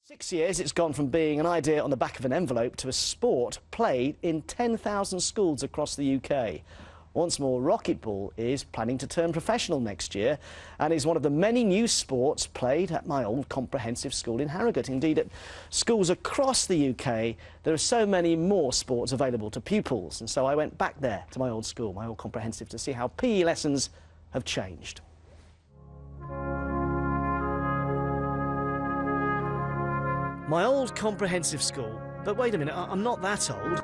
6 years it's gone from being an idea on the back of an envelope to a sport played in 10,000 schools across the UK. Once more, racquetball is planning to turn professional next year and is one of the many new sports played at my old comprehensive school in Harrogate. Indeed, at schools across the UK, there are so many more sports available to pupils. And so I went back there to my old school, my old comprehensive, to see how PE lessons have changed. My old comprehensive school. But wait a minute, I'm not that old.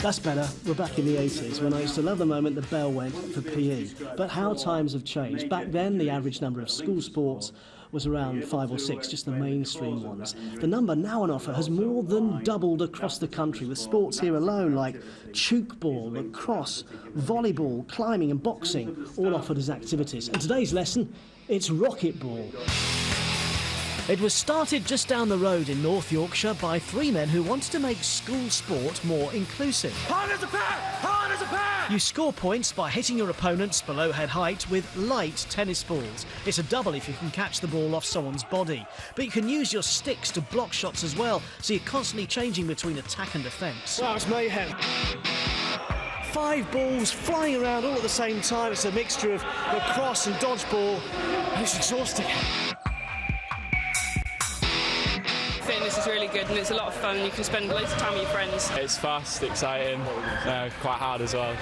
That's better. We're back in the 80s, when I used to love the moment the bell went for PE. But how times have changed. Back then, the average number of school sports was around 5 or 6, just the mainstream ones. The number now on offer has more than doubled across the country, with sports here alone like chook ball, lacrosse, volleyball, climbing and boxing, all offered as activities. And today's lesson, it's racquetball. It was started just down the road in North Yorkshire by 3 men who wanted to make school sport more inclusive. Hard as a pair! Hard as a pair! You score points by hitting your opponents below head height with light tennis balls. It's a double if you can catch the ball off someone's body. But you can use your sticks to block shots as well, so you're constantly changing between attack and defence. Wow, it's mayhem. 5 balls flying around all at the same time. It's a mixture of lacrosse and dodgeball, and it's exhausting. Fitness is really good and it's a lot of fun. You can spend loads of time with your friends. It's fast, exciting, quite hard as well.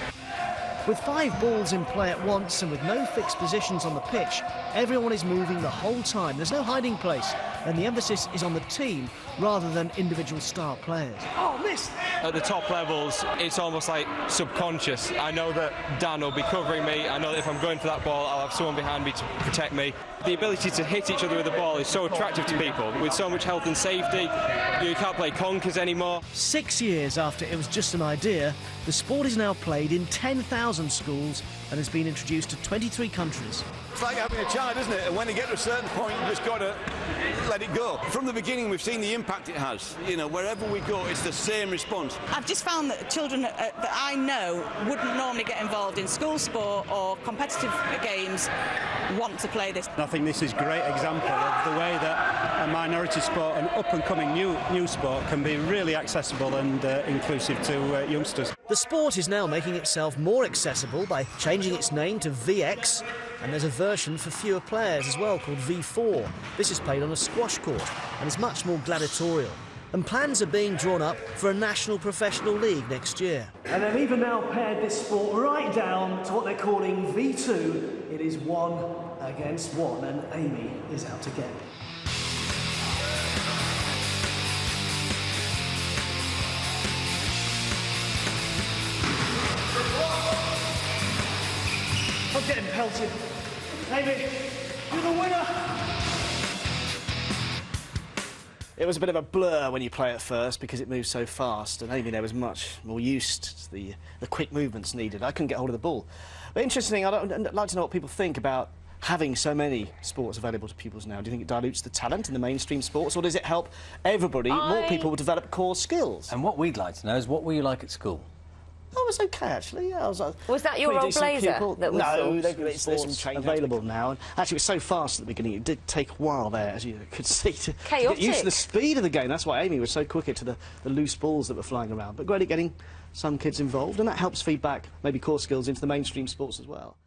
With 5 balls in play at once and with no fixed positions on the pitch, everyone is moving the whole time. There's no hiding place, and the emphasis is on the team rather than individual star players. Oh, missed! At the top levels, it's almost like subconscious. I know that Dan will be covering me. I know that if I'm going for that ball, I'll have someone behind me to protect me. The ability to hit each other with the ball is so attractive to people. With so much health and safety, you can't play conkers anymore. 6 years after it was just an idea, the sport is now played in 10,000 schools and has been introduced to 23 countries. It's like having a child, isn't it? And when they get to a certain point, you just got to let it go. From the beginning, we've seen the impact it has. You know, wherever we go, it's the same response. I've just found that children that I know wouldn't normally get involved in school sport or competitive games want to play this. I think this is a great example of the way that a minority sport, an up-and-coming new sport, can be really accessible and inclusive to youngsters. The sport is now making itself more accessible by changing its name to VX, and there's a version for fewer players as well called V4. This is played on a squash court and is much more gladiatorial. And plans are being drawn up for a national professional league next year. And they've even now pared this sport right down to what they're calling V2. It is 1 against 1, and Amy is out again. I'm getting pelted. Amy, you're the winner! It was a bit of a blur when you play at first because it moves so fast, and Amy there was much more used to the quick movements needed. I couldn't get hold of the ball. But interesting, I'd like to know what people think about having so many sports available to pupils now. Do you think it dilutes the talent in the mainstream sports, or does it help everybody, more people, develop core skills? And what we'd like to know is, what were you like at school? I was okay, actually. Yeah, I was that your old blazer that was No, there's some change available now. And actually, it was so fast at the beginning. It did take a while there, as you could see, to get used to the speed of the game. That's why Amy was so quick to the loose balls that were flying around. But great at getting some kids involved, and that helps feed back maybe core skills into the mainstream sports as well.